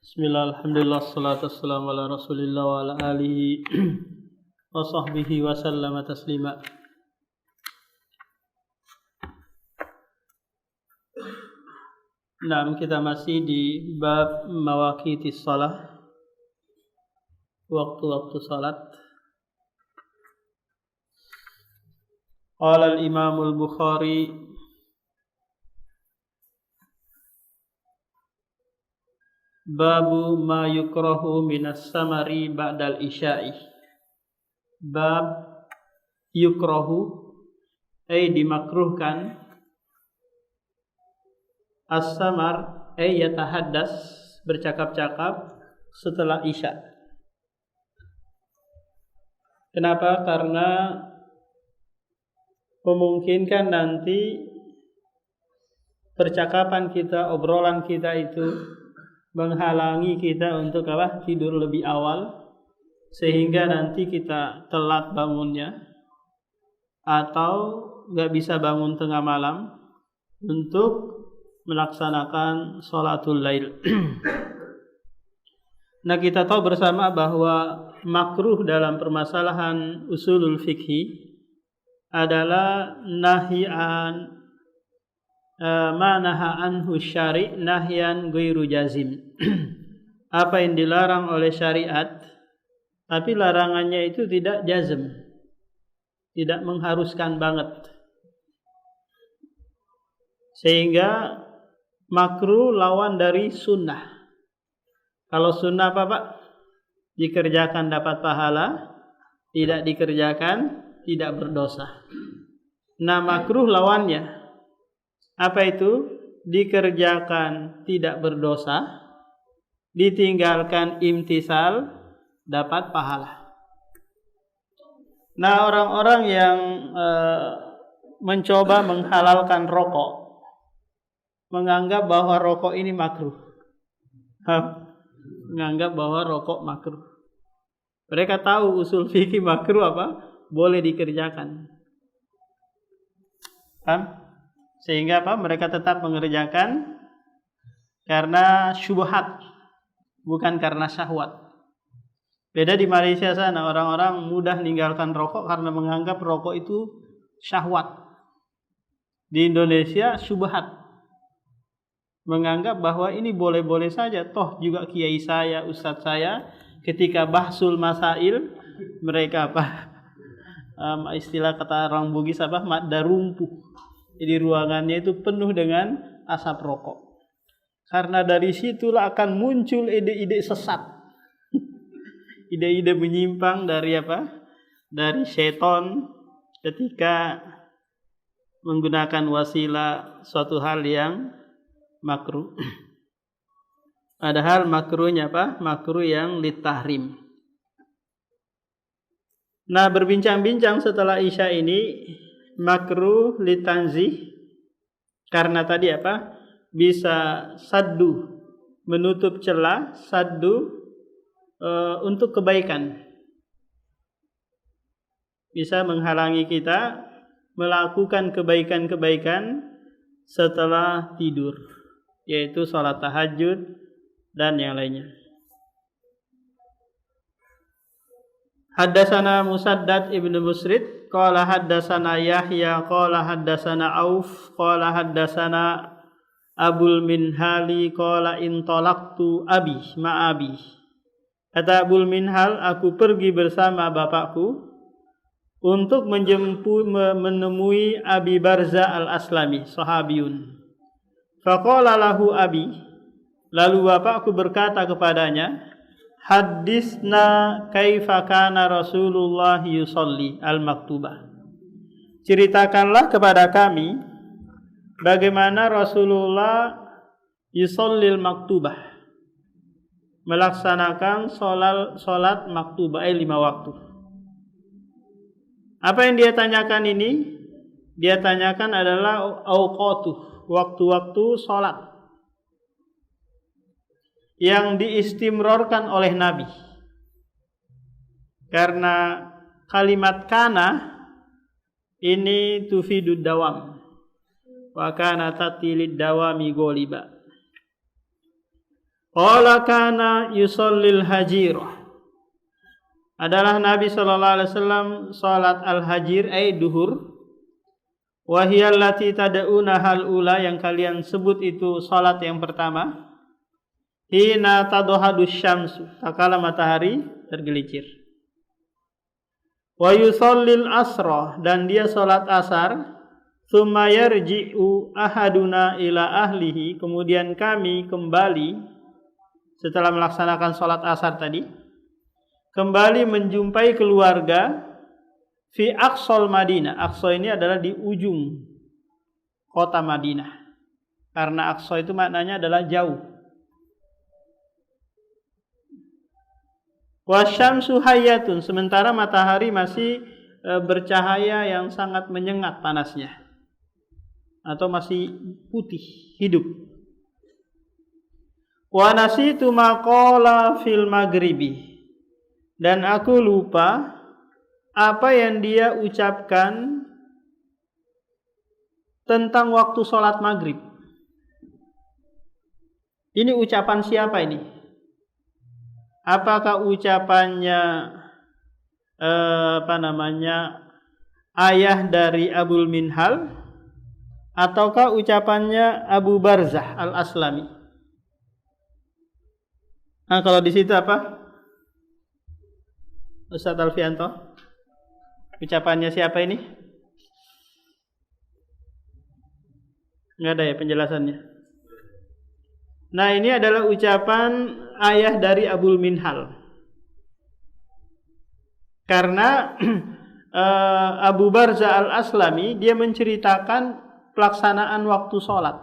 Bismillah, alhamdulillah, salatu wassalamu ala rasulillah wa ala alihi wa sahbihi wa sallama taslima. Nah, kita masih di bab mawaqitis shalah, waktu-waktu salat. Qala al-Imam al-Bukhari babu ma yukrahu minas samari ba'dal isya'i. Bab yukrahu dimakruhkan, as-samar yatahaddas bercakap-cakap setelah isya. Kenapa? Karena memungkinkan nanti percakapan kita, obrolan kita itu menghalangi kita untuk tidur lebih awal, sehingga nanti kita telat bangunnya atau nggak bisa bangun tengah malam untuk melaksanakan sholatul lail. Nah, kita tahu bersama bahwa makruh dalam permasalahan usulul fikhi adalah nahyan manaha anhu syari' nahyan ghairu jazim. Apa yang dilarang oleh syariat, tapi larangannya itu tidak jazm, tidak mengharuskan banget, sehingga makruh lawan dari sunnah. Kalau sunnah apa Pak? Dikerjakan dapat pahala, tidak dikerjakan tidak berdosa. Nah, makruh lawannya apa itu? Dikerjakan tidak berdosa, ditinggalkan imtisal dapat pahala. Nah, orang-orang yang mencoba menghalalkan rokok menganggap bahwa rokok ini makruh. Menganggap bahwa rokok makruh. Mereka tahu usul fikih makruh apa? Boleh dikerjakan. Sehingga mereka tetap mengerjakan karena syubhat, bukan karena syahwat. Beda di Malaysia sana, orang-orang mudah meninggalkan rokok karena menganggap rokok itu syahwat. Di Indonesia syubhat, menganggap bahwa ini boleh-boleh saja. Toh juga kiai saya, ustadz saya, ketika bahsul masail, mereka istilah kata orang Bugis madda rumpuh. Jadi ruangannya itu penuh dengan asap rokok. Karena dari situlah akan muncul ide-ide sesat. Ide-ide menyimpang dari Dari setan ketika menggunakan wasilah suatu hal yang makruh. Padahal makruhnya makruh yang litahrim. Nah, berbincang-bincang setelah isya ini makruh litanzih, karena tadi bisa saddu, menutup celah, saddu untuk kebaikan, bisa menghalangi kita melakukan kebaikan-kebaikan setelah tidur, yaitu sholat tahajud dan yang lainnya. Haddatsana Musaddad ibnu Musrid qala haddatsana Yahya qala haddatsana Auf qala haddatsana Abul Minhali qala intalaqtu abi ma'abi. Kata Abul Minhal, aku pergi bersama bapakku untuk menemui Abi Barza al-Aslami, sahabiyun. Faqala lahu abi, lalu bapakku berkata kepadanya, Haddisna kaifa kana Rasulullah yusalli al-maktubah. Ceritakanlah kepada kami bagaimana Rasulullah yusalli al-maktubah, melaksanakan salat maktubah 5 waktu. Apa yang dia tanyakan ini? Dia tanyakan adalah auqatuh, waktu-waktu salat yang diistimrorkan oleh Nabi. Karena kalimat kana ini tufidud dawam, wa kana tatilid dawami goliba. Qala kana yusallil hajirah. Adalah Nabi sallallahu alaihi wasallam salat al-hajir ay duhur. Wa hiya allati tad'una hal ula, yang kalian sebut itu salat yang pertama. Hina tadhahadus syamsu, takala matahari tergelincir. Wa yusallil asra, dan dia salat asar. Tsumma yarji'u ahaduna ila ahlihi, kemudian kami kembali setelah melaksanakan salat asar tadi, kembali menjumpai keluarga fi aqsal Madinah. Aqsa ini adalah di ujung kota Madinah. Karena aqsa itu maknanya adalah jauh. Wasyamsu hayyatun, sementara matahari masih bercahaya yang sangat menyengat panasnya, atau masih putih, hidup. Wa nasitu ma qala fil maghribi, dan aku lupa apa yang dia ucapkan tentang waktu sholat maghrib. Ini ucapan siapa ini? Apakah ucapannya ayah dari Abul Minhal, ataukah ucapannya Abu Barzah al-Aslami? Nah, kalau di situ apa? Ustaz Alfianto, ucapannya siapa ini? Enggak ada ya penjelasannya. Nah, ini adalah ucapan ayah dari Abul Minhal. Karena Abu Barzah al-Aslami dia menceritakan pelaksanaan waktu sholat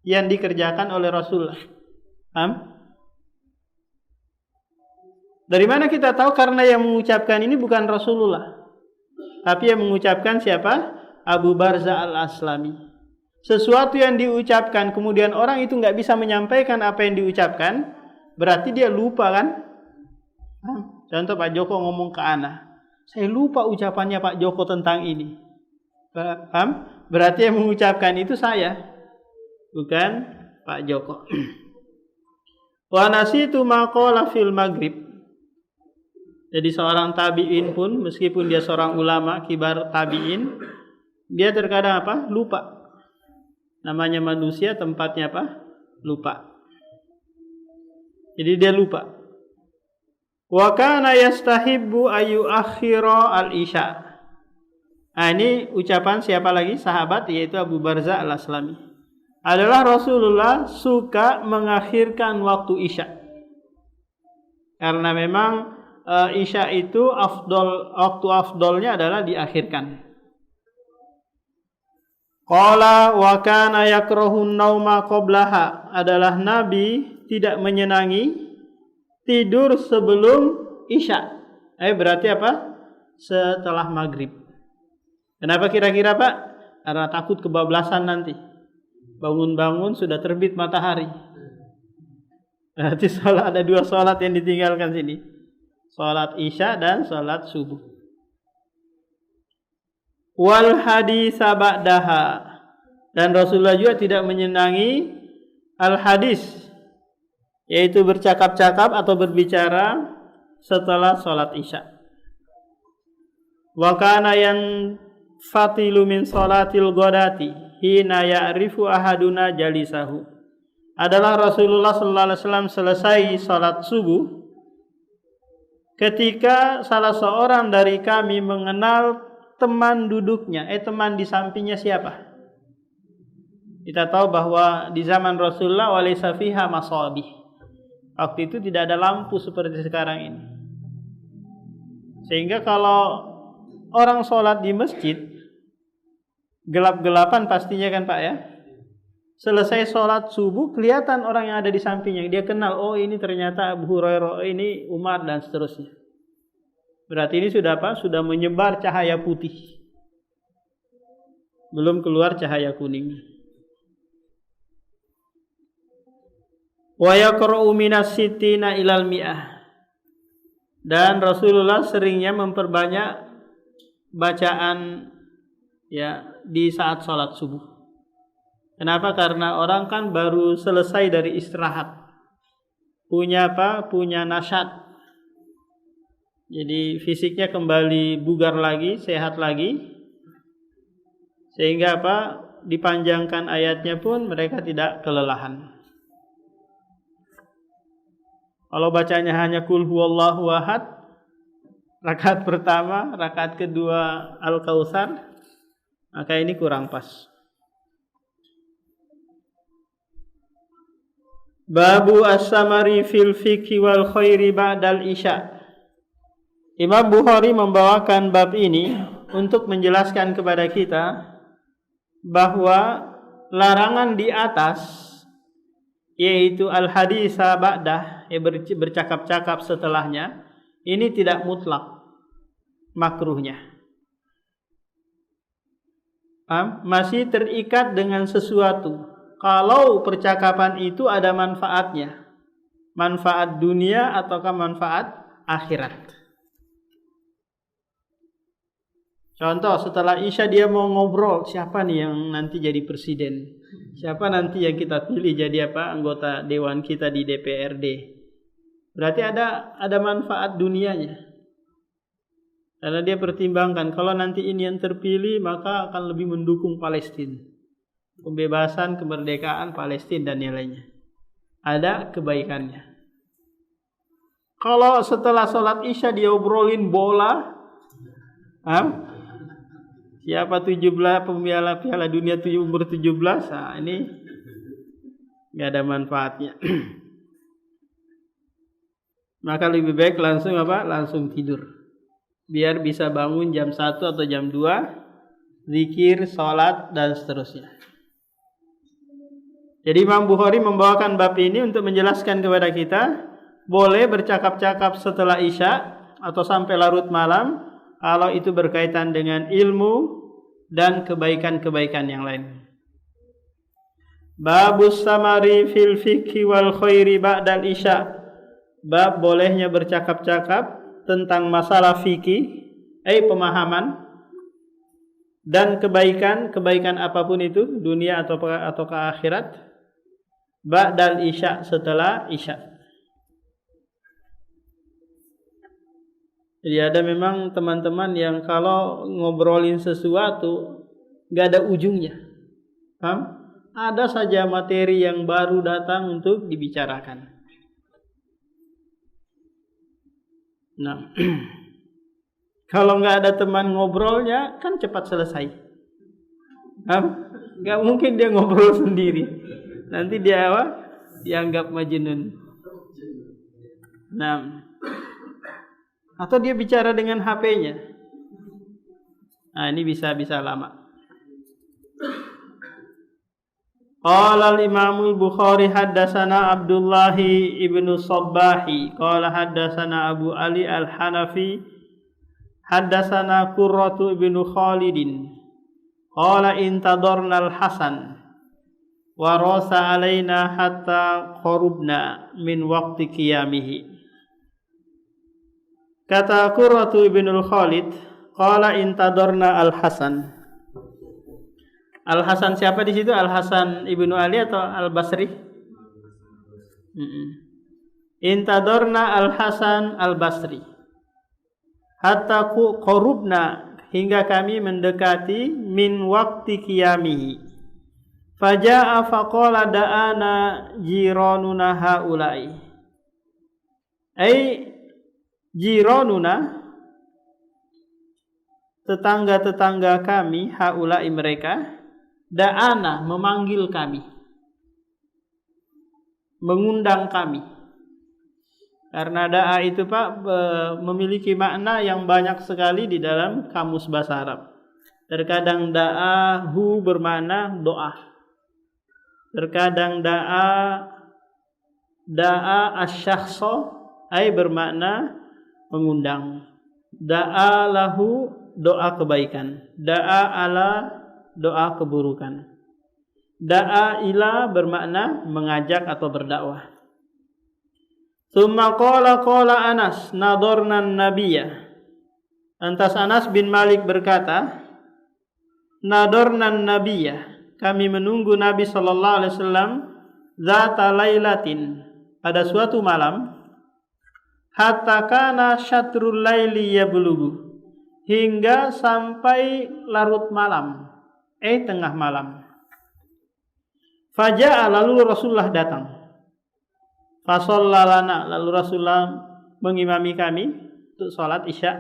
yang dikerjakan oleh Rasulullah. Paham? Dari mana kita tahu? Karena yang mengucapkan ini bukan Rasulullah, tapi yang mengucapkan siapa? Abu Barzah al-Aslami. Sesuatu yang diucapkan kemudian orang itu nggak bisa menyampaikan apa yang diucapkan, berarti dia lupa kan? Contoh Pak Joko ngomong ke Ana, saya lupa ucapannya Pak Joko tentang ini. Paham? Berarti yang mengucapkan itu saya, bukan Pak Joko. Wa nasitu ma qala fil maghrib. Jadi seorang tabi'in pun, meskipun dia seorang ulama kibar tabi'in, dia terkadang apa? Lupa. Namanya manusia, tempatnya apa? Lupa. Jadi dia lupa. Wa kana yastahibbu ayu akhira al-isya. Nah, ini ucapan siapa lagi? Sahabat, yaitu Abu Barzah al-Aslami. Adalah Rasulullah suka mengakhirkan waktu isya. Karena memang isya itu waktu afdolnya adalah diakhirkan. Qala wa kana yakrahu nauma qablaha, adalah Nabi tidak menyenangi tidur sebelum isya. Berarti apa? Setelah maghrib. Kenapa kira-kira Pak? Karena takut kebablasan nanti. Bangun-bangun sudah terbit matahari. Berarti ada dua sholat yang ditinggalkan sini. Salat isya dan salat subuh. Wal haditsa ba'daha, dan Rasulullah juga tidak menyenangi al hadis, yaitu bercakap-cakap atau berbicara setelah salat isya. Wa kana yanfatilu min salatil ghadati hina ya'rifu ahaduna jalisahu. Adalah Rasulullah sallallahu alaihi wasallam selesai salat subuh ketika salah seorang dari kami mengenal teman duduknya, teman di sampingnya siapa? Kita tahu bahwa di zaman Rasulullah walaysa fiha masabih. Waktu itu tidak ada lampu seperti sekarang ini. Sehingga kalau orang sholat di masjid, gelap-gelapan pastinya kan Pak ya. Selesai sholat subuh, kelihatan orang yang ada di sampingnya. Dia kenal, oh ini ternyata Abu Hurairah, ini Umar, dan seterusnya. Berarti ini sudah apa? Sudah menyebar cahaya putih. Belum keluar cahaya kuning. Wa yaqra'u minas sittina ilal mi'ah. Dan Rasulullah seringnya memperbanyak bacaan ya di saat sholat subuh. Kenapa? Karena orang kan baru selesai dari istirahat. punya apa? Punya nasyat. Jadi fisiknya kembali bugar lagi, sehat lagi. Sehingga apa? Dipanjangkan ayatnya pun mereka tidak kelelahan. Kalau bacanya hanya Qul huwallahu ahad, rakaat pertama, rakaat kedua Al-Kautsar, maka ini kurang pas. Babu as-samari fil fiqhi wal khairi ba'dal isya. Imam Bukhari membawakan bab ini untuk menjelaskan kepada kita bahwa larangan di atas, yaitu al-haditsa ba'dah, bercakap-cakap setelahnya, ini tidak mutlak makruhnya. Masih terikat dengan sesuatu. Kalau percakapan itu ada manfaatnya, manfaat dunia ataukah manfaat akhirat. Contoh, setelah Isya dia mau ngobrol, siapa nih yang nanti jadi presiden? Siapa nanti yang kita pilih jadi apa? Anggota dewan kita di DPRD. Berarti ada manfaat dunianya. Karena dia pertimbangkan kalau nanti ini yang terpilih maka akan lebih mendukung Palestina. Pembebasan, kemerdekaan Palestina dan nilainya. Ada kebaikannya. Kalau setelah sholat Isya dia obrolin bola, siapa 17 piala dunia umur 17, nah ini nggak ada manfaatnya. Maka lebih baik langsung langsung tidur. Biar bisa bangun jam 1 atau jam 2, zikir, sholat dan seterusnya. Jadi Imam Bukhari membawakan bab ini untuk menjelaskan kepada kita boleh bercakap-cakap setelah Isya atau sampai larut malam kalau itu berkaitan dengan ilmu dan kebaikan-kebaikan yang lain. Babus samari fil fiqhi wal khairi ba'dal Isya. Bab bolehnya bercakap-cakap tentang masalah fikih, pemahaman dan kebaikan apapun itu, dunia atau ke akhirat. Ba'dal Isya, setelah Isya. Jadi ada memang teman-teman yang kalau ngobrolin sesuatu gak ada ujungnya. Paham? Ada saja materi yang baru datang untuk dibicarakan. Nah, kalau gak ada teman ngobrolnya kan cepat selesai. Gak mungkin dia ngobrol sendiri. Nanti dia dianggap majnun. Nah, atau dia bicara dengan HP-nya. Nah, ini bisa lama. Qala al-Imam al-Bukhari haddatsana Abdullah ibnu Sabbahi qala haddatsana Abu Ali al-Hanafi haddatsana Qurratu ibnu Khalidin qala intadarna al-Hasan wa rasa alaina hatta qarubna min waqti qiyamihi. Kata Qurratu ibnu Khalid, qala intadarna al-Hasan. Al-Hasan siapa di situ? Al-Hasan ibnu Ali atau Al-Basri? Intadarna al-Hasan al-Basri. Hatta qarubna, hingga kami mendekati min waqti qiyamihi. Faja'a faqala da'ana jiranuna haula'i. Jiranuna, tetangga-tetangga kami, haula'i mereka, da'ana, memanggil kami, mengundang kami. Karena da'a itu Pak memiliki makna yang banyak sekali di dalam kamus bahasa Arab. Terkadang da'ahu bermakna doa. Terkadang da'a asy-syakhsa bermakna mengundang. Da'a lahu, doa kebaikan. Da'a ala, doa keburukan. Da'a ila bermakna mengajak atau berdakwah. Tsumma qala Anas nadorna nabiyya. Lantas Anas bin Malik berkata, nadorna nabiyya, kami menunggu Nabi sallallahu alaihi wasallam zata lailatin, pada suatu malam, hatta kana syatrul laili yablughu, hingga sampai larut malam, tengah malam. Faja'a, lalu Rasulullah datang. Fashollalana, lalu Rasulullah mengimami kami untuk salat Isya.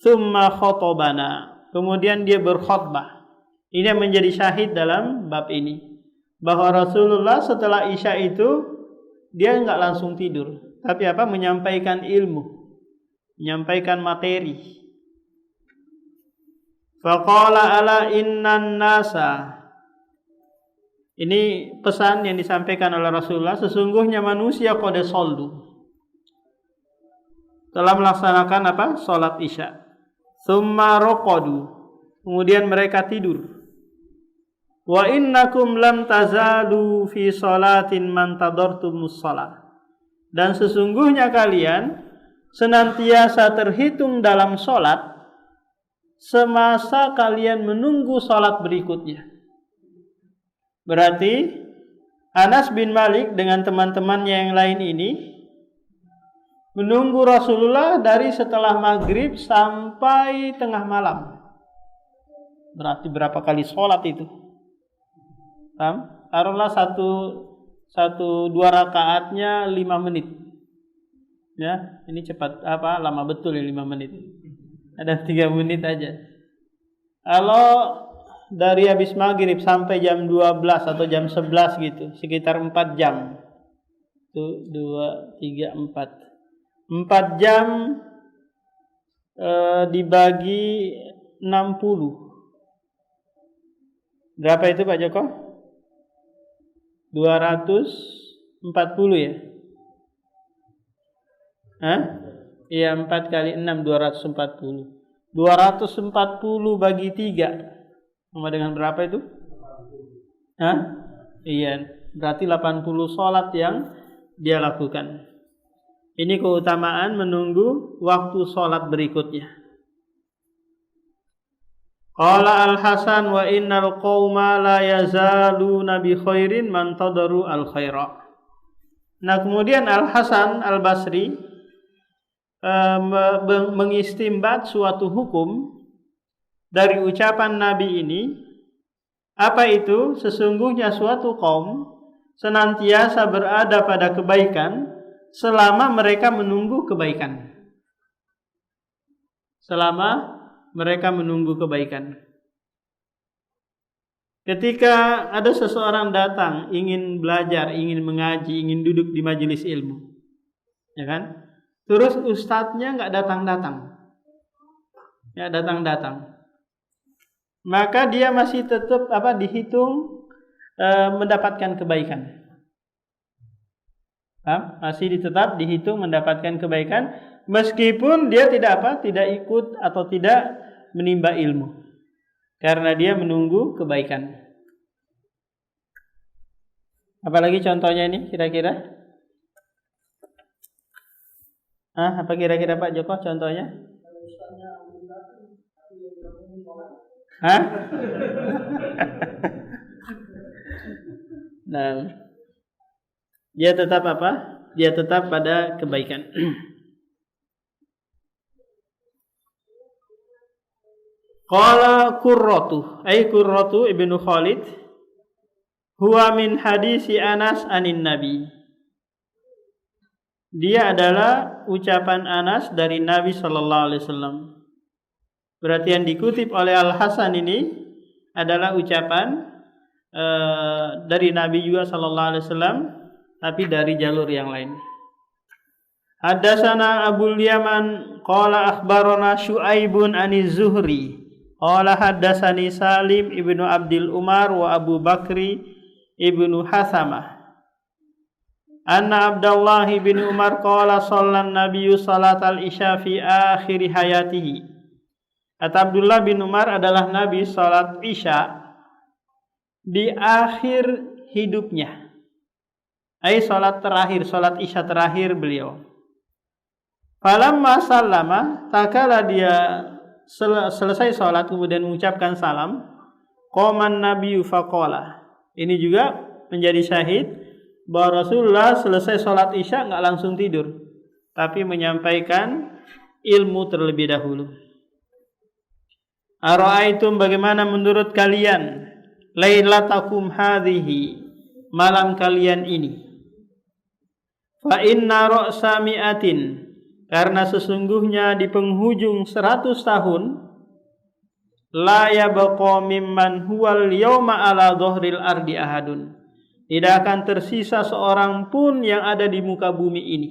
Tsumma khotobana, kemudian dia berkhutbah. Ini yang menjadi syahid dalam bab ini, bahwa Rasulullah setelah Isya itu dia enggak langsung tidur, tapi menyampaikan ilmu, menyampaikan materi. Faqala ala innan nasa, ini pesan yang disampaikan oleh Rasulullah, sesungguhnya manusia qad shollu, telah melaksanakan salat Isya. Tsumma raqadu, kemudian mereka tidur. Wa innakum lam tazalu fi sholatin man tadartumus shalah, dan sesungguhnya kalian senantiasa terhitung dalam salat semasa kalian menunggu salat berikutnya. Berarti Anas bin Malik dengan teman-temannya yang lain ini menunggu Rasulullah dari setelah maghrib sampai tengah malam. Berarti berapa kali sholat itu? Taruhlah dua rakaatnya 5 menit. Ya, ini cepat lama betul ya 5 menit. Ada 3 menit aja. Kalau dari habis maghrib sampai jam 12 atau jam 11 gitu, sekitar 4 jam. 1, 2, 3, 4 jam dibagi 60. Berapa itu Pak Joko? 240 ya? Iya, 4 kali 6 240. 240 bagi 3 sama dengan berapa itu? Iya, berarti 80 sholat yang dia lakukan. Ini keutamaan menunggu waktu sholat berikutnya. Qala Al-Hasan wa innal qauma la yazaluna bi khairin man tadaru al khaira. Nah, kemudian Al-Hasan Al-Basri mengistimbat suatu hukum dari ucapan Nabi ini. Apa itu? Sesungguhnya suatu kaum senantiasa berada pada kebaikan selama mereka menunggu kebaikan. Selama mereka menunggu kebaikan. Ketika ada seseorang datang ingin belajar, ingin mengaji, ingin duduk di majelis ilmu, ya kan? Terus ustadznya nggak datang-datang, ya datang-datang, maka dia masih tetap dihitung mendapatkan kebaikan. Masih tetap dihitung mendapatkan kebaikan meskipun dia tidak ikut atau tidak menimba ilmu, karena dia menunggu kebaikan. Apalagi contohnya ini kira-kira? Apa kira-kira Pak Joko contohnya? Nah, dia tetap Dia tetap pada kebaikan. Qala Qurratu ibnu Khalid, huwa min hadisi Anas anin Nabi. Dia adalah ucapan Anas dari Nabi sallallahu alaihi wasallam. Berarti yang dikutip oleh Al-Hasan ini adalah ucapan dari Nabi juga sallallahu alaihi wasallam, tapi dari jalur yang lain. Haddatsana Abul Yaman qala akhbarana Syu'aibun aniz Zuhri qala haddatsani Salim ibnu Abdul Umar wa Abu Bakri ibnu Hasamah anna Abdullah bin Umar qala shallan nabiyyu salatal isya fi akhir hayatihi. Kata Abdullah bin Umar adalah Nabi salat Isya di akhir hidupnya. Salat Isya terakhir beliau. Falamma sallama, takala dia selesai salat kemudian mengucapkan salam, qaman nabiyyu faqala. Ini juga menjadi syahid bahwa Rasulullah selesai sholat isya nggak langsung tidur, tapi menyampaikan ilmu terlebih dahulu. Ara'aitum, bagaimana menurut kalian, lailatakum hadhihi, malam kalian ini. Fa inna ra'sa mi'atin, karena sesungguhnya di penghujung 100 tahun, la yabqa mimman huwal yawma ala dhahril ardi ahadun, tidak akan tersisa seorang pun yang ada di muka bumi ini.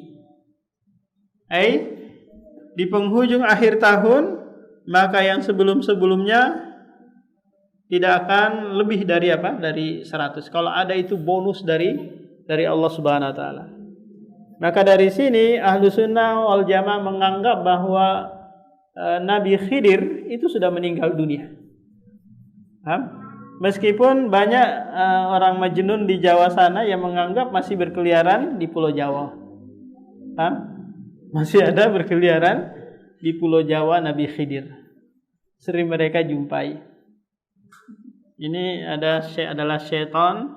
Di penghujung akhir tahun, maka yang sebelum-sebelumnya tidak akan lebih dari apa? Dari 100. Kalau ada itu bonus dari Allah Subhanahu wa taala. Maka dari sini Ahlu Sunnah wal Jamaah menganggap bahwa Nabi Khidir itu sudah meninggal dunia. Meskipun banyak orang Majnun di Jawa sana yang menganggap masih berkeliaran di Pulau Jawa. Masih ada berkeliaran di Pulau Jawa Nabi Khidir. Sering mereka jumpai. Ini adalah syaitan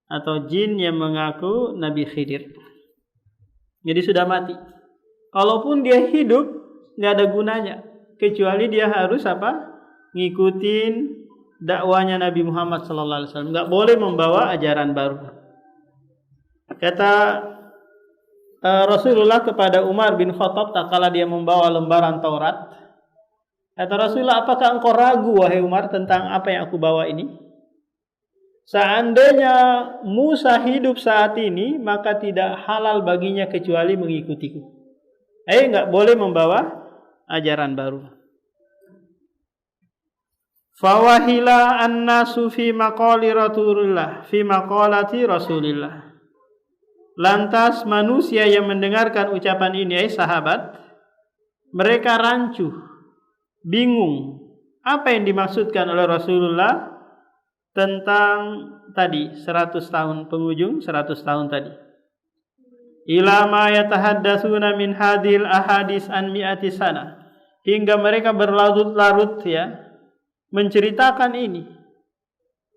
atau jin yang mengaku Nabi Khidir. Jadi sudah mati. Kalaupun dia hidup, nggak ada gunanya, kecuali dia harus ngikutin dakwanya Nabi Muhammad SAW. Nggak boleh membawa ajaran baru. Kata Rasulullah kepada Umar bin Khattab tak kala dia membawa lembaran Taurat, kata Rasulullah, apakah engkau ragu wahai Umar tentang apa yang aku bawa ini? Seandainya Musa hidup saat ini, maka tidak halal baginya kecuali mengikutiku. Enggak boleh membawa ajaran baru. Fawahila annasu fi maqali Rasulillah, fi maqalati Rasulillah. Lantas manusia yang mendengarkan ucapan ini, sahabat, mereka rancu, bingung apa yang dimaksudkan oleh Rasulullah tentang tadi 100 tahun, penghujung 100 tahun tadi. Ila ma yatahaddatsuna min hadhil ahadits an mi'ati sana, hingga mereka berlarut-larut menceritakan ini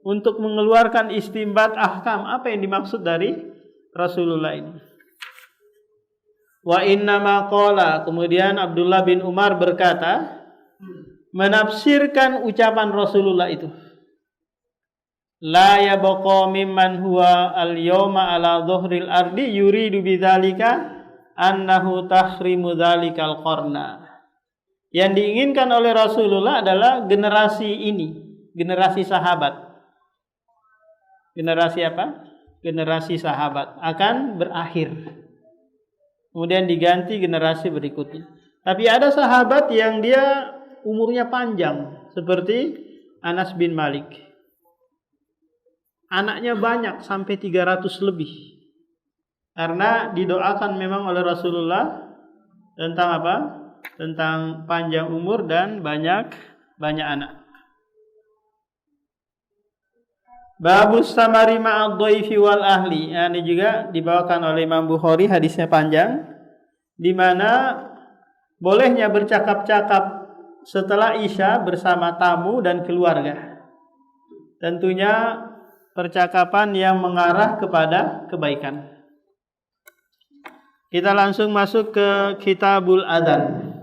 untuk mengeluarkan istinbat ahkam apa yang dimaksud dari Rasulullah ini. Wa inna ma qala, kemudian Abdullah bin Umar berkata, menafsirkan ucapan Rasulullah itu, la yabqa mimman huwa al-yawma ala dhahril ardi yuridu bidzalika annahu tahrimu dzalikal qarna. Yang diinginkan oleh Rasulullah adalah generasi ini, generasi sahabat. Generasi apa? Generasi sahabat akan berakhir. Kemudian diganti generasi berikutnya. Tapi ada sahabat yang dia umurnya panjang, seperti Anas bin Malik. Anaknya banyak, sampai 300 lebih. Karena didoakan memang oleh Rasulullah tentang apa? Tentang panjang umur dan banyak anak. Babus samari ma'ad dhaifi wal ahli. Ini juga dibawakan oleh Imam Bukhari, hadisnya panjang, di mana bolehnya bercakap-cakap setelah Isya bersama tamu dan keluarga. Tentunya percakapan yang mengarah kepada kebaikan. Kita langsung masuk ke Kitabul Adzan.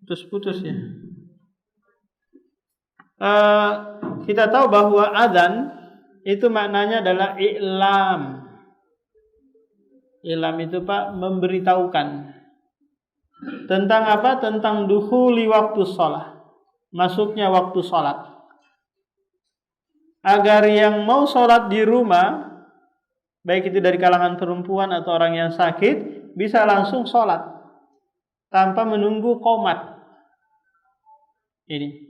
Putus-putus ya. Kita tahu bahwa adzan itu maknanya adalah i'lam. I'lam itu Pak, memberitahukan. Tentang apa? Tentang dukhuli waktu sholat, masuknya waktu sholat. Agar yang mau sholat di rumah, baik itu dari kalangan perempuan atau orang yang sakit, bisa langsung sholat tanpa menunggu qomat. Ini.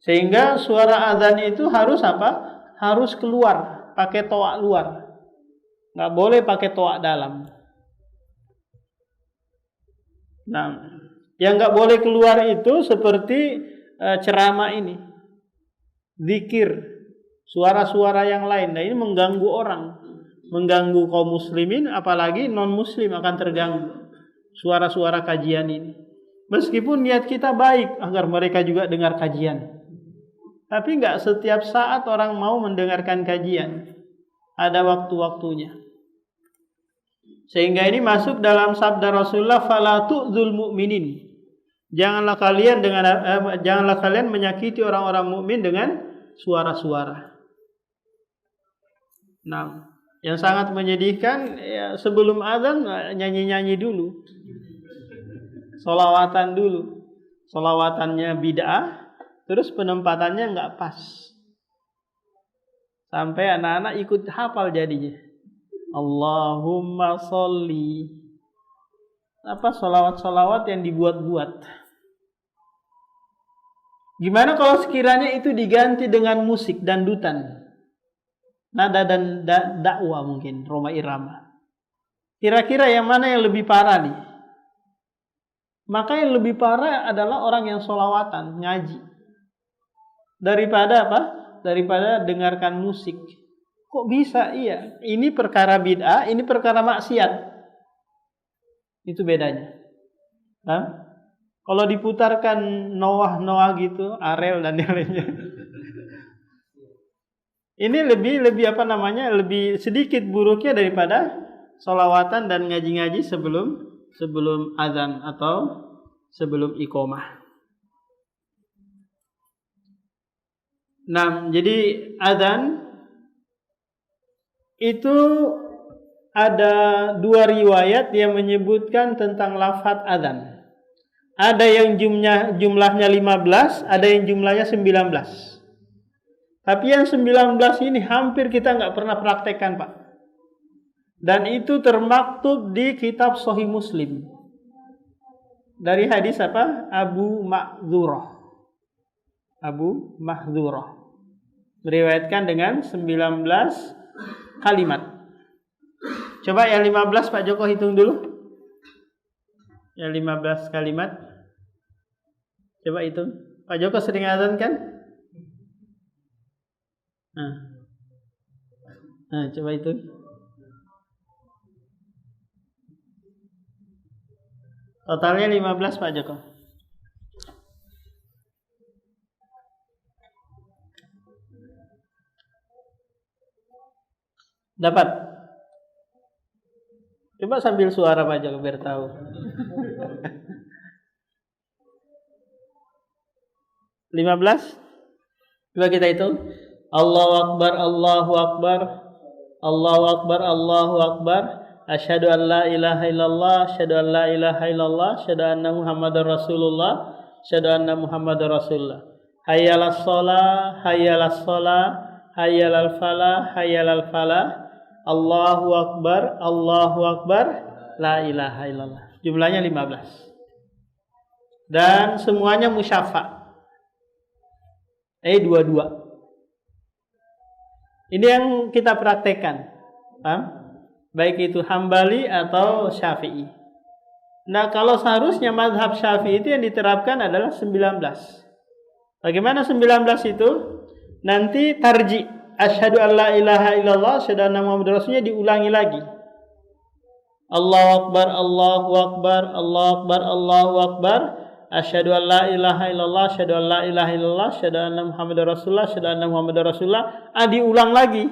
Sehingga suara azan itu harus apa? Harus keluar, pakai toa luar. Nggak boleh pakai toa dalam. Nah, yang nggak boleh keluar itu seperti ceramah ini, zikir, suara-suara yang lain. Nah, ini mengganggu orang, mengganggu kaum muslimin, apalagi non muslim akan terganggu suara-suara kajian ini. Meskipun niat kita baik agar mereka juga dengar kajian. Tapi nggak setiap saat orang mau mendengarkan kajian. Ada waktu-waktunya. Sehingga ini masuk dalam sabda Rasulullah, "Fala tu'dzul mu'minin." Janganlah kalian menyakiti orang-orang mukmin dengan suara-suara. Nah, yang sangat menyedihkan ya, sebelum azan nyanyi-nyanyi dulu. Sholawatan dulu. Sholawatannya bid'ah, terus penempatannya nggak pas. Sampai anak-anak ikut hafal jadinya. Allahumma sholli. Apa sholawat-sholawat yang dibuat-buat. Gimana kalau sekiranya itu diganti dengan musik dandutan? Nada dan dakwah mungkin, Roma Irama. Kira-kira yang mana yang lebih parah nih? Maka yang lebih parah adalah orang yang sholawatan, ngaji. Daripada apa? Daripada dengarkan musik. Kok bisa? Iya, ini perkara bid'ah, ini perkara maksiat. Itu bedanya. Nah, kalau diputarkan Noah gitu, Arel dan yang lainnya. Ini lebih apa namanya? Lebih sedikit buruknya daripada sholawatan dan ngaji-ngaji sebelum azan atau sebelum iqomah. Nah, jadi azan itu ada dua riwayat yang menyebutkan tentang lafaz azan. Ada yang jumlahnya 15, ada yang jumlahnya 19. Tapi yang 19 ini hampir kita nggak pernah praktekkan, Pak. Dan itu termaktub di kitab Sahih Muslim. Dari hadis apa? Abu Mahdzurah. Meriwayatkan dengan 19 kalimat. Coba yang 15 Pak Joko hitung dulu. Yang 15 kalimat. Coba hitung. Pak Joko sering azan kan? Nah, coba hitung. Totalnya 15 Pak Joko. Dapat? Coba sambil suara Pak Joko biar tahu. Lima belas. Coba kita hitung. Allahu Akbar, Allahu Akbar, Allahu Akbar, Allahu Akbar. Asyhadu an la ilaha illallah, asyhadu an la ilaha illallah, asyhadu anna Muhammadar Rasulullah, asyhadu anna Muhammadar Rasulullah. Hayyalas shalah, hayyalas shalah, hayyalal falah, hayyalal falah. Allahu Akbar, Allahu Akbar, la ilaha illallah. Jumlahnya 15. Dan semuanya musyafa'. Dua-dua. Ini yang kita praktekkan. Paham? Baik itu Hambali atau Syafi'i. Nah, kalau seharusnya mazhab Syafi'i itu yang diterapkan adalah 19. Bagaimana 19 itu? Nanti tarji. Asyhadu an la ilaha illallah, asyhadu anna Muhammadar Rasulullah diulangi lagi. Allahu Akbar, Allahu Akbar, Allahu Akbar, Allahu Akbar. Asyhadu an la ilaha illallah, asyhadu an la ilaha illallah, asyhadu anna Muhammadar Rasulullah, asyhadu anna Muhammadar Rasulullah. Diulang lagi.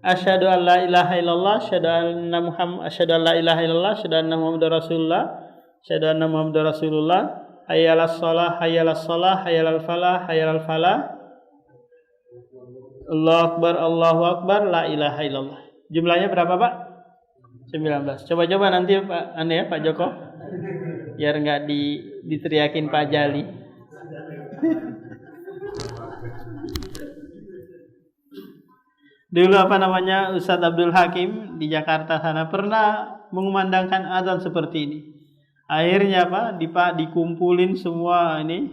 Asyhadu an la ilaha illallah, asyhadu anna Muhammad, asyhadu an la ilaha illallah, asyhadu anna Muhammadar Rasulullah, asyhadu anna Muhammadar Rasulullah. Hayyalas shalah, hayyalas shalah, hayyalal falah, hayyalal falah. Allahu Akbar, Allahu Akbar, la ilaha illallah. Jumlahnya berapa, Pak? 19. Coba-coba nanti Pak Joko. Biar enggak diteriakin Pak Jali. Dulu Ustadz Abdul Hakim di Jakarta sana pernah mengumandangkan azan seperti ini. Akhirnya dikumpulin semua ini,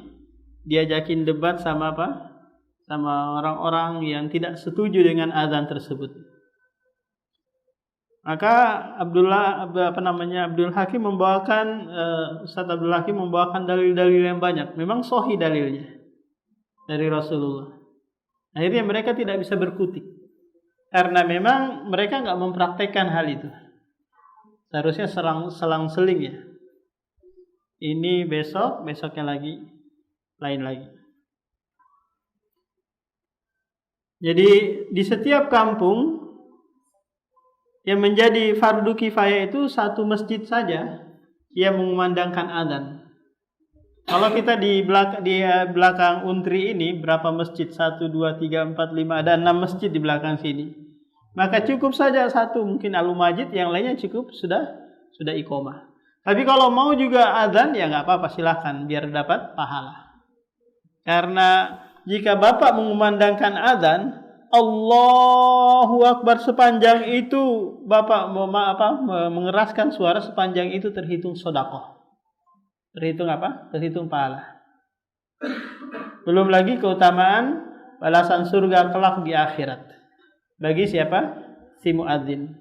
diajakin debat sama sama orang-orang yang tidak setuju dengan azan tersebut. Maka Abdul Hakim membawakan Ustaz Abdul Hakim membawakan dalil-dalil yang banyak. Memang sahih dalilnya dari Rasulullah. Akhirnya mereka tidak bisa berkutik karena memang mereka nggak mempraktekkan hal itu. Seharusnya selang-seling ya. Ini besoknya lagi, lain lagi. Jadi di setiap kampung yang menjadi fardu kifayah itu satu masjid saja yang mengumandangkan adzan. Kalau kita di belakang Untri ini berapa masjid? 1, 2, 3, 4, 5, ada 6 masjid di belakang sini. Maka cukup saja satu, mungkin Al-Majid, yang lainnya cukup sudah iqamah. Tapi kalau mau juga adzan ya nggak apa-apa, silahkan biar dapat pahala. Karena jika Bapak mengumandangkan adzan, Allahu Akbar sepanjang itu, Bapak mengeraskan suara sepanjang itu terhitung sedekah. Terhitung apa? Terhitung pahala. Belum lagi keutamaan balasan surga kelak di akhirat. Bagi siapa? Si muadzin.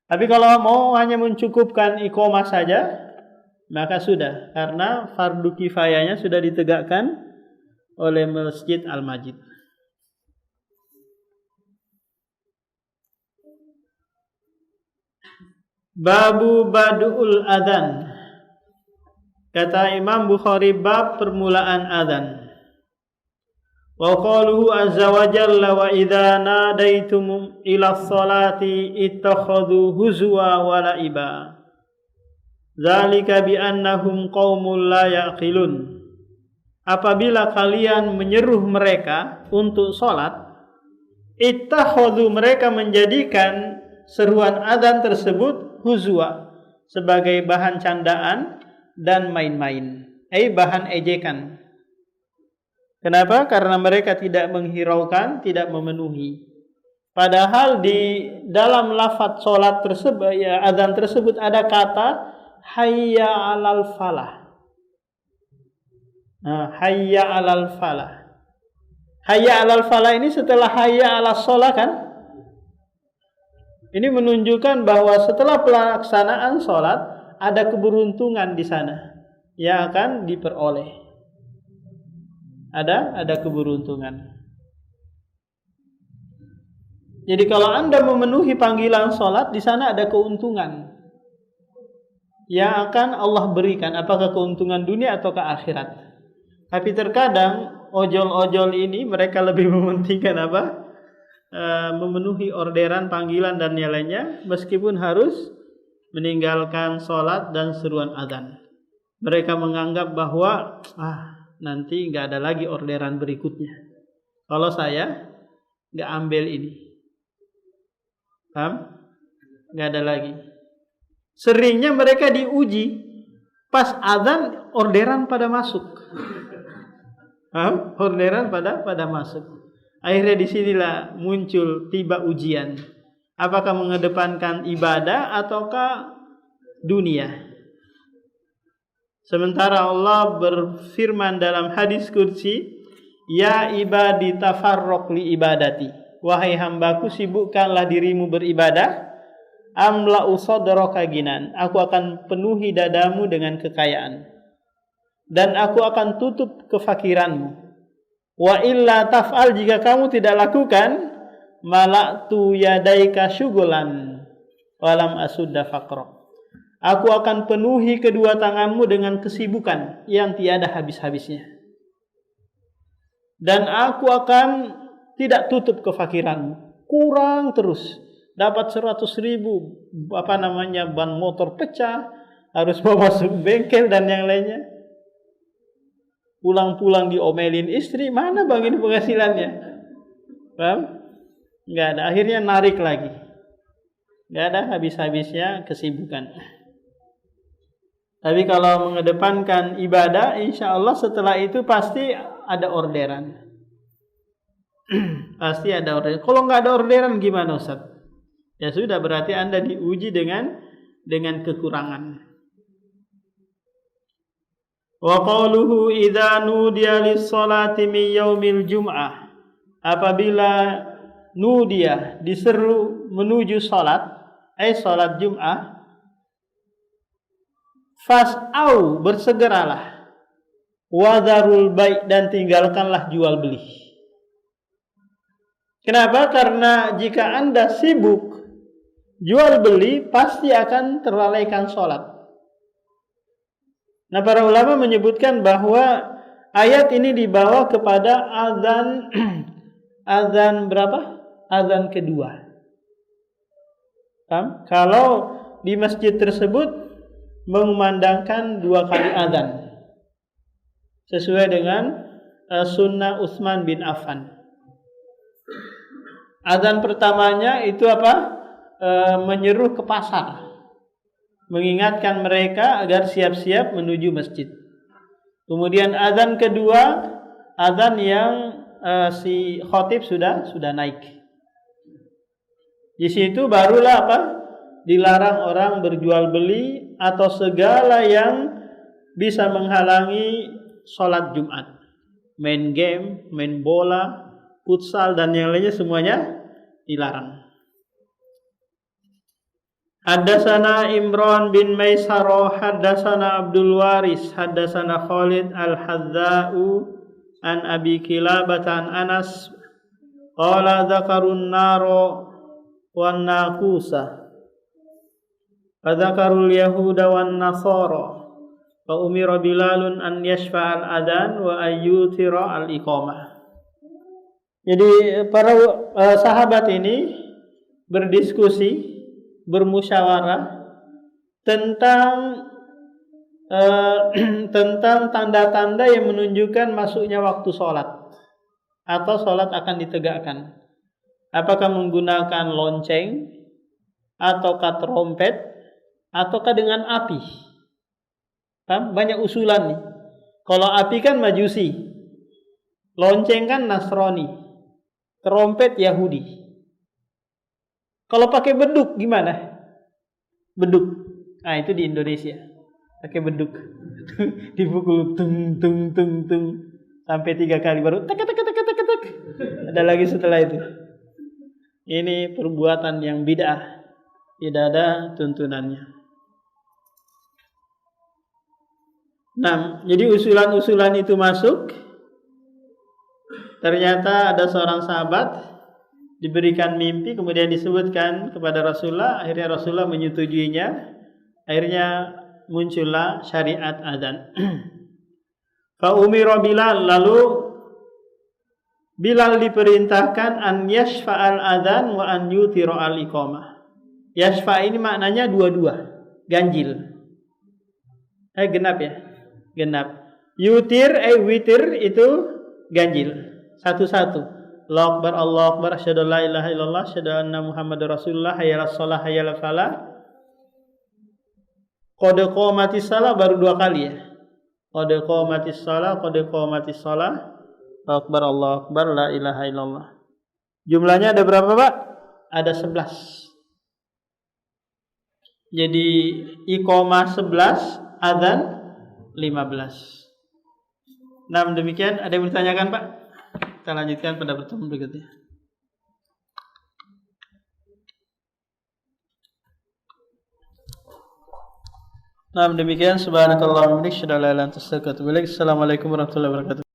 Tapi kalau mau hanya mencukupkan iqamah saja, maka sudah, karena fardu kifayahnya sudah ditegakkan oleh Masjid Al-Majid. Babu Badul Adzan. Kata Imam Bukhari, bab permulaan adzan. Wa qaluhu azza wa jalla wa idza nadaitum ila sholati ittakhadhu huzwa wa la'iba. Dzalika bi annahum qaumul la yaqilun. Apabila kalian menyeru mereka untuk salat, ittakhadhu, mereka menjadikan seruan adzan tersebut huzwa, sebagai bahan candaan dan main-main, bahan ejekan. Kenapa? Karena mereka tidak menghiraukan, tidak memenuhi. Padahal di dalam lafaz salat tersebut, ya adzan tersebut, ada kata hayya 'alal falah. Nah, hayya 'alal falah. Hayya 'alal falah ini setelah hayya 'alas shalah kan? Ini menunjukkan bahwa setelah pelaksanaan salat ada keberuntungan di sana yang akan diperoleh. Ada keberuntungan. Jadi kalau Anda memenuhi panggilan salat, di sana ada keuntungan yang akan Allah berikan, apakah keuntungan dunia atau ke akhirat. Tapi terkadang ojol-ojol ini mereka lebih mementingkan apa? Memenuhi orderan, panggilan dan yang lainnya, meskipun harus meninggalkan sholat dan seruan adzan. Mereka menganggap bahwa nanti nggak ada lagi orderan berikutnya kalau saya nggak ambil ini. Paham? Nggak ada lagi. Seringnya mereka diuji pas adzan, orderan pada masuk. Paham? Orderan pada masuk. Akhirnya disinilah muncul tiba ujian. Apakah mengedepankan ibadah ataukah dunia? Sementara Allah berfirman dalam hadis qudsi, ya ibadi tafarraq li ibadati. Wahai hambaku, sibukkanlah dirimu beribadah. Amla'u sadraka ginan. Aku akan penuhi dadamu dengan kekayaan. Dan aku akan tutup kefakiranmu. Wa illa taf'al, jika kamu tidak lakukan, malaktu yadaika syugulan walam asudda faqra. Aku akan penuhi kedua tanganmu dengan kesibukan yang tiada habis-habisnya. Dan aku akan tidak tutup kefakiranmu. Kurang terus. Dapat 100.000 ban motor pecah, harus bawa masuk bengkel dan yang lainnya. Pulang-pulang diomelin istri, mana bang ini penghasilannya? Paham? Nggak ada, akhirnya narik lagi. Nggak ada habis-habisnya kesibukan. Tapi kalau mengedepankan ibadah, insya Allah setelah itu pasti ada orderan. Pasti ada orderan. Kalau nggak ada orderan gimana Ustaz? Ya sudah, berarti Anda diuji dengan kekurangan. Wa qauluhu idza nudiya lis-salati min yaumil jum'ah. Apabila nudiya, diseru menuju salat, salat Jum'ah, fas'au, bersegeralah, wadharul bai', dan tinggalkanlah jual beli. Kenapa? Karena jika Anda sibuk jual beli, pasti akan terlalaikan salat. Nah, para ulama menyebutkan bahwa ayat ini dibawa kepada azan berapa? Azan kedua. Paham? Kalau di masjid tersebut mengumandangkan 2 kali azan sesuai dengan sunnah Utsman bin Affan. Azan pertamanya itu apa? Menyeru ke pasar, mengingatkan mereka agar siap-siap menuju masjid. Kemudian azan kedua, azan yang si khatib sudah naik. Di situ barulah apa? Dilarang orang berjual beli atau segala yang bisa menghalangi sholat Jumat. Main game, main bola, futsal dan yang lainnya semuanya dilarang. Haddatsana Imran bin Maisarah, haddatsana Abdul Waris, haddatsana Khalid al-Hadza'u an Abi Kilabah an Anas qala dzakarun naro wan naqusa fadzakarul yahuda wan nasara fa umira Bilalun an yashfa al-adhan wa ayyutira al-iqamah. Jadi para sahabat ini berdiskusi, bermusyawarah tentang tanda-tanda yang menunjukkan masuknya waktu sholat atau sholat akan ditegakkan. Apakah menggunakan lonceng, ataukah trompet, ataukah dengan api? Banyak usulan nih. Kalau api kan Majusi, lonceng kan Nasrani, trompet Yahudi. Kalau pakai beduk gimana? Beduk. Nah, itu di Indonesia. Pakai beduk. Dipukul tung tung tung tung sampai 3 kali baru tak tak tak tak tak tak. Ada lagi setelah itu. Ini perbuatan yang bid'ah. Tidak ada tuntunannya. Nah, jadi usulan-usulan itu masuk. Ternyata ada seorang sahabat diberikan mimpi, kemudian disebutkan kepada Rasulullah, akhirnya Rasulullah menyetujuinya, akhirnya muncullah syariat adzan. Fa umira Bilal, lalu Bilal diperintahkan an yashfa'al adzan wa an yutira al iqamah. Yashfa ini maknanya dua-dua, ganjil. Genap ya, genap. Yutir witir itu ganjil, satu-satu. Allahu Akbar, Allahu Akbar, asyhadu an la ilaha illallah, asyhadu anna Muhammadar Rasulullah, hayya 'alas shalah, hayya 'alal falah. Qad qamatis shalah baru 2 kali ya. Qad qamatis shalah, qad qamatis shalah. Allahu Akbar, Allahu Akbar, la ilaha illallah. Jumlahnya ada berapa, Pak? Ada 11. Jadi iqamah 11, adzan 15. Nah, demikian. Ada yang bertanyakan, Pak? Kita lanjutkan pada pertemuan berikutnya. Nah, demikian. Subhanakallahumma wa bihamdika, asyhadu an la ilaha illa anta, astaghfiruka wa atubu ilaik. Assalamualaikum warahmatullahi wabarakatuh.